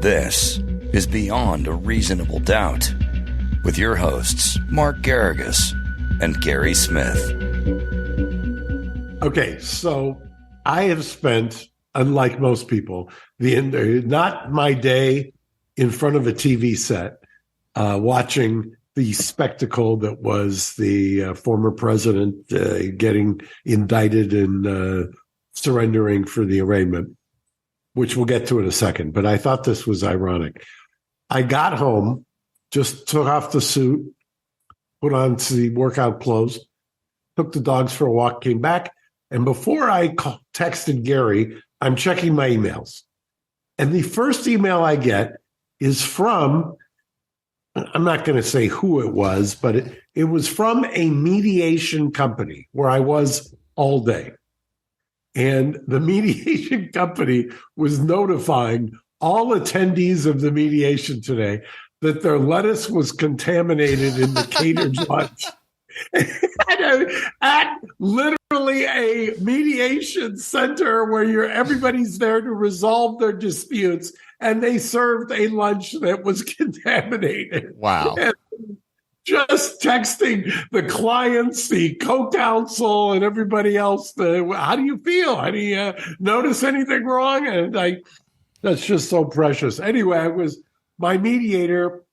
This is Beyond a Reasonable Doubt with your hosts, Mark Garrigus and Gary Smith. Okay, so I have spent, unlike most people, not my day in front of a TV set watching the spectacle that was the former president getting indicted and surrendering for the arraignment, which we'll get to in a second. But I thought this was ironic. I got home, just took off the suit, put on the workout clothes, took the dogs for a walk, came back. And before I texted Gary, I'm checking my emails. And the first email I get is from, I'm not going to say who it was, but it was from a mediation company where I was all day. And the mediation company was notifying all attendees of the mediation today that their lettuce was contaminated in the catered lunch. At literally a mediation center where everybody's there to resolve their disputes, and they served a lunch that was contaminated. Wow. And just texting the clients, the co-counsel, and everybody else, how do you feel? How do you notice anything wrong? And that's just so precious. Anyway, my mediator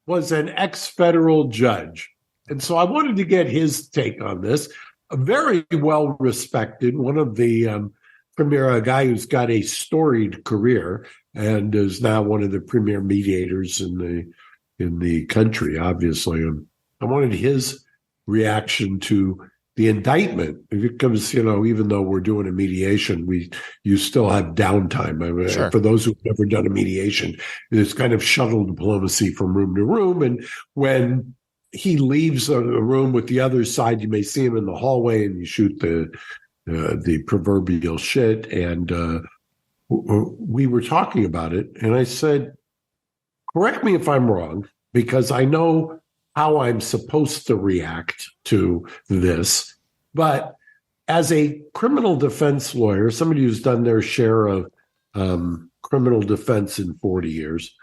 was an ex-federal judge. And so I wanted to get his take on this. A very well respected, one of the a guy who's got a storied career and is now one of the premier mediators in the country, obviously. And I wanted his reaction to the indictment. Because, even though we're doing a mediation, you still have downtime. I mean, sure. For those who've never done a mediation, it's kind of shuttle diplomacy from room to room. And when he leaves a room with the other side, you may see him in the hallway and you shoot the proverbial shit. And we were talking about it. And I said, correct me if I'm wrong, because I know how I'm supposed to react to this. But as a criminal defense lawyer, somebody who's done their share of criminal defense in 40 years,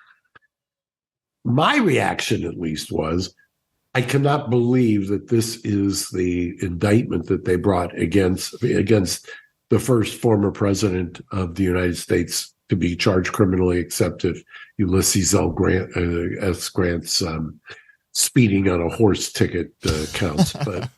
my reaction at least was, I cannot believe that this is the indictment that they brought against the first former president of the United States to be charged criminally, except if Ulysses S. Grant's speeding on a horse ticket counts, but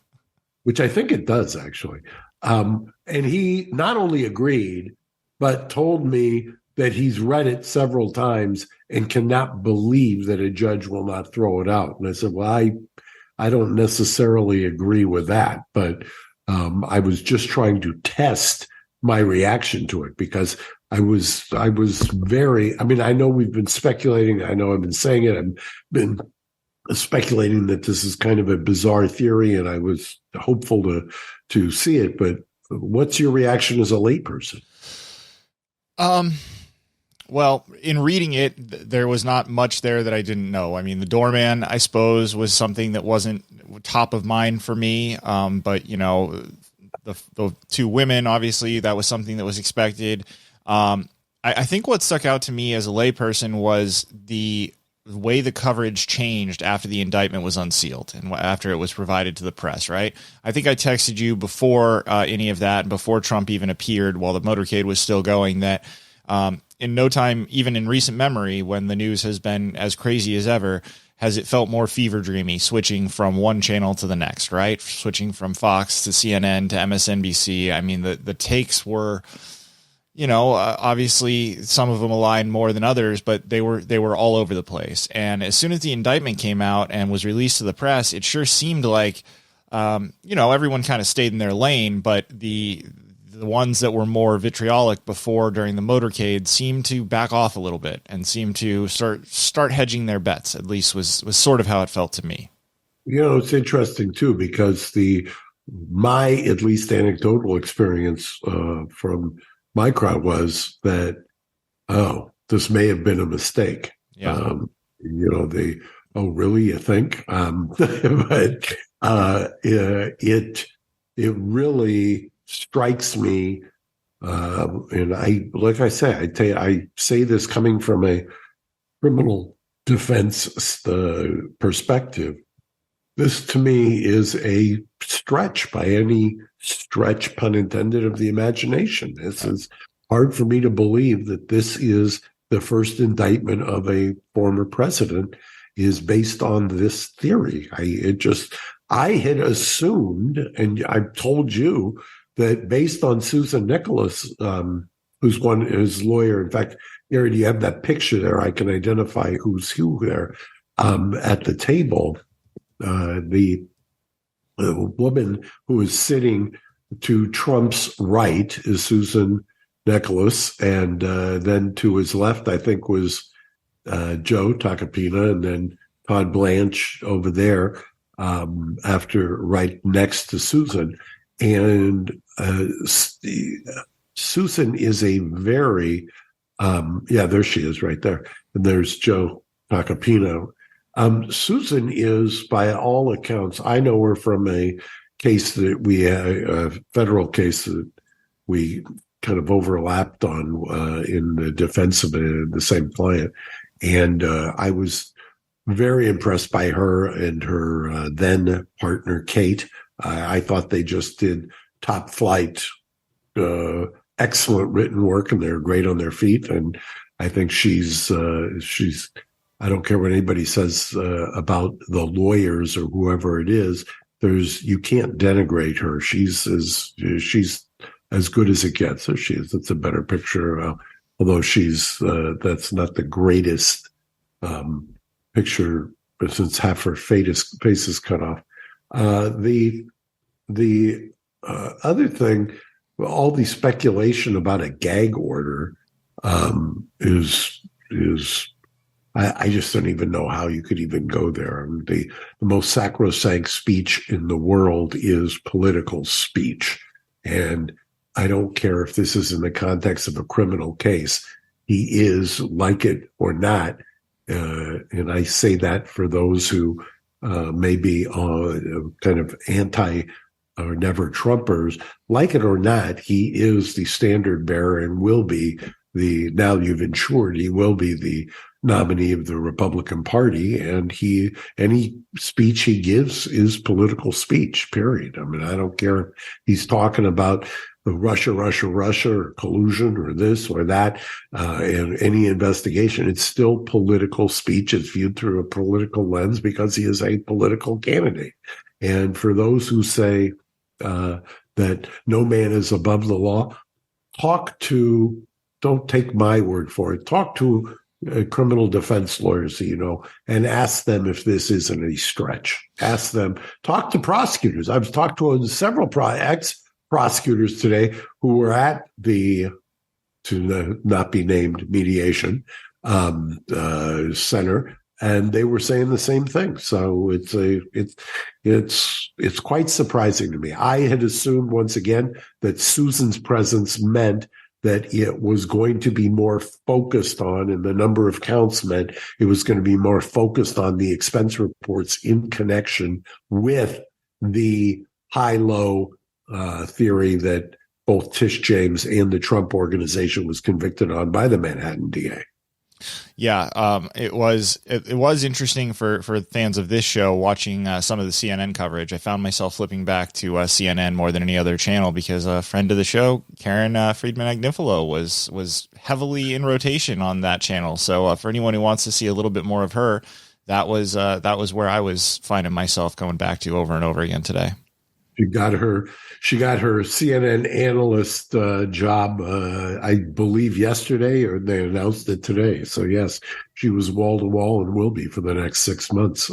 which I think it does actually. And he not only agreed, but told me that he's read it several times and cannot believe that a judge will not throw it out. And I said, well, I don't necessarily agree with that, but I was just trying to test my reaction to it because I was very, I know we've been speculating. I know I've been saying it. I've been speculating that this is kind of a bizarre theory, and I was hopeful to see it. But what's your reaction as a layperson? Well, in reading it, there was not much there that I didn't know. I mean, the doorman, I suppose, was something that wasn't top of mind for me. But, the two women, obviously, that was something that was expected. I think what stuck out to me as a layperson was the way the coverage changed after the indictment was unsealed and after it was provided to the press, right? I think I texted you before any of that, and before Trump even appeared while the motorcade was still going, that in no time, even in recent memory, when the news has been as crazy as ever, has it felt more fever dreamy, switching from one channel to the next, right? Switching from Fox to CNN to MSNBC. I mean, the takes were, obviously some of them aligned more than others, but they were all over the place. And as soon as the indictment came out and was released to the press, it sure seemed like, everyone kind of stayed in their lane, but the ones that were more vitriolic before during the motorcade seemed to back off a little bit and seemed to start hedging their bets, at least was sort of how it felt to me. It's interesting too, because my at least anecdotal experience from my crowd was that, this may have been a mistake. Yeah. Oh, really? You think? But it really strikes me, and I say this coming from a criminal defense perspective, this to me is a stretch by any stretch, pun intended, of the imagination. This is hard for me to believe that this is the first indictment of a former president is based on this theory. I had assumed, and I've told you, that based on Susan Nicholas, who's his lawyer. In fact, Gary, do you have that picture there? I can identify who's who there at the table. The woman who is sitting to Trump's right is Susan Nicholas, and then to his left, I think, was Joe Tacopina, and then Todd Blanche over there after right next to Susan. And Susan is a very, there she is right there. And there's Joe Tacopina. Susan is, by all accounts, I know her from a case that a federal case that we kind of overlapped on in the defense of the same client. And I was very impressed by her and her then partner, Kate. I thought they just did top flight, excellent written work, and they're great on their feet. And I think she's I don't care what anybody says about the lawyers or whoever it is. You can't denigrate her. She's as good as it gets. So she is. That's a better picture. Although that's not the greatest picture, since half her face is cut off. The other thing, all the speculation about a gag order is I just don't even know how you could even go there. I mean, the most sacrosanct speech in the world is political speech. And I don't care if this is in the context of a criminal case. He is, like it or not, and I say that for those who may be kind of anti or never Trumpers, like it or not, he is the standard bearer and will be now you've ensured he will be the nominee of the Republican Party, and any speech he gives is political speech, period. I mean, I don't care if he's talking about the Russia, or collusion or this or that, and any investigation. It's still political speech. It's viewed through a political lens because he is a political candidate. And for those who say that no man is above the law, don't take my word for it. Talk to criminal defense lawyers, and ask them if this isn't a stretch. Ask them, talk to prosecutors. I've talked to several ex-prosecutors today who were at the, to not be named, Mediation Center, and they were saying the same thing. So it's quite surprising to me. I had assumed, once again, that Susan's presence meant that it was going to be more focused on, and the number of counts meant it was going to be more focused on the expense reports in connection with the high-low theory that both Tish James and the Trump organization was convicted on by the Manhattan DA. Yeah, it was interesting for fans of this show watching some of the CNN coverage. I found myself flipping back to CNN more than any other channel because a friend of the show, Karen Friedman-Agnifilo, was heavily in rotation on that channel. So for anyone who wants to see a little bit more of her, that was where I was finding myself going back to over and over again today. She got her CNN analyst job, I believe, yesterday, or they announced it today. So yes, she was wall to wall and will be for the next 6 months,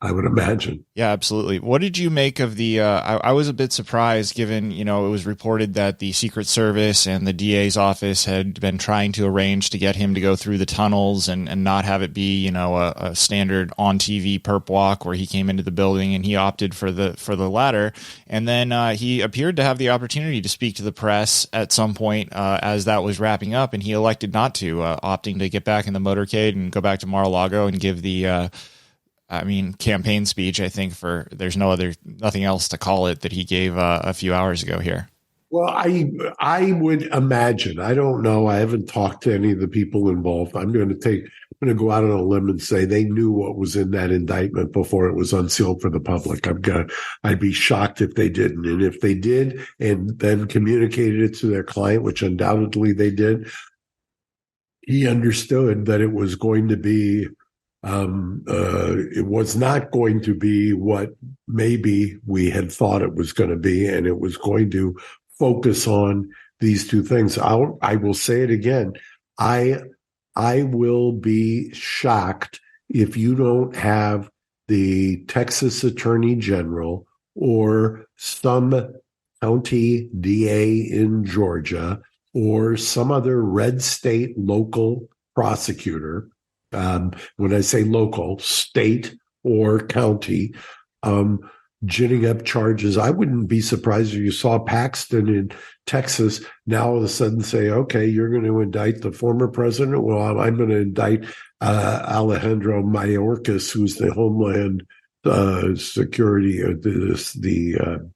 I would imagine. Yeah, absolutely. What did you make of the? I was a bit surprised, given it was reported that the Secret Service and the DA's office had been trying to arrange to get him to go through the tunnels and not have it be a standard on TV perp walk where he came into the building, and he opted for the latter. And then he appeared to have the opportunity to speak to the press at some point as that was wrapping up, and he elected not to, opting to get back in the motorcade and go back to Mar-a-Lago and give the campaign speech, I think, there's nothing else to call it, that he gave a few hours ago here. Well, I would imagine, I don't know, I haven't talked to any of the people involved. I'm going to take going to go out on a limb and say they knew what was in that indictment before it was unsealed for the public. I'd be shocked if they didn't. And if they did and then communicated it to their client, which undoubtedly they did, he understood that it was going to be, it was not going to be what maybe we had thought it was going to be, and it was going to focus on these two things. I will say it again. I will be shocked if you don't have the Texas Attorney General or some county DA in Georgia or some other red state local prosecutor. When I say local, state or county, ginning up charges. I wouldn't be surprised if you saw Paxton in Texas now all of a sudden say, okay, you're going to indict the former president. Well, I'm going to indict Alejandro Mayorkas, who's the Homeland Security, the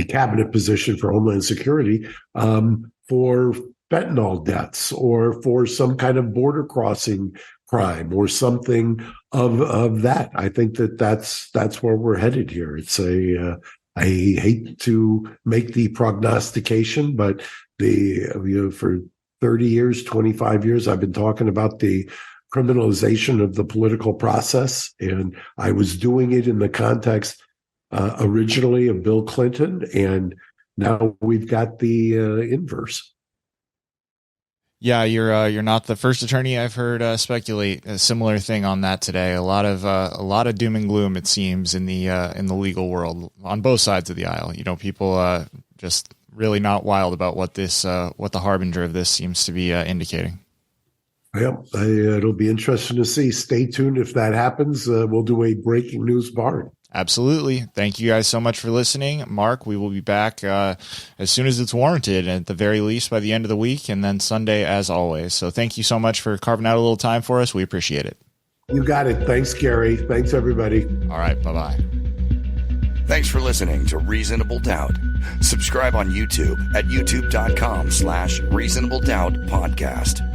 cabinet position for Homeland Security, for fentanyl deaths or for some kind of border crossing crime or something of that. I think that's where we're headed here. It's I hate to make the prognostication, but for 30 years, 25 years, I've been talking about the criminalization of the political process, and I was doing it in the context originally of Bill Clinton, and now we've got the inverse. Yeah, you're not the first attorney I've heard speculate a similar thing on that today. A lot of doom and gloom, it seems, in the legal world on both sides of the aisle. People just really not wild about what the harbinger of this seems to be indicating. Yeah, it'll be interesting to see. Stay tuned if that happens. We'll do a breaking news bar. Absolutely. Thank you guys so much for listening. Mark, we will be back as soon as it's warranted, at the very least by the end of the week, and then Sunday as always. So thank you so much for carving out a little time for us. We appreciate it. You got it. Thanks, Gary. Thanks, everybody. All right. Bye-bye. Thanks for listening to Reasonable Doubt. Subscribe on YouTube at youtube.com/reasonabledoubt podcast.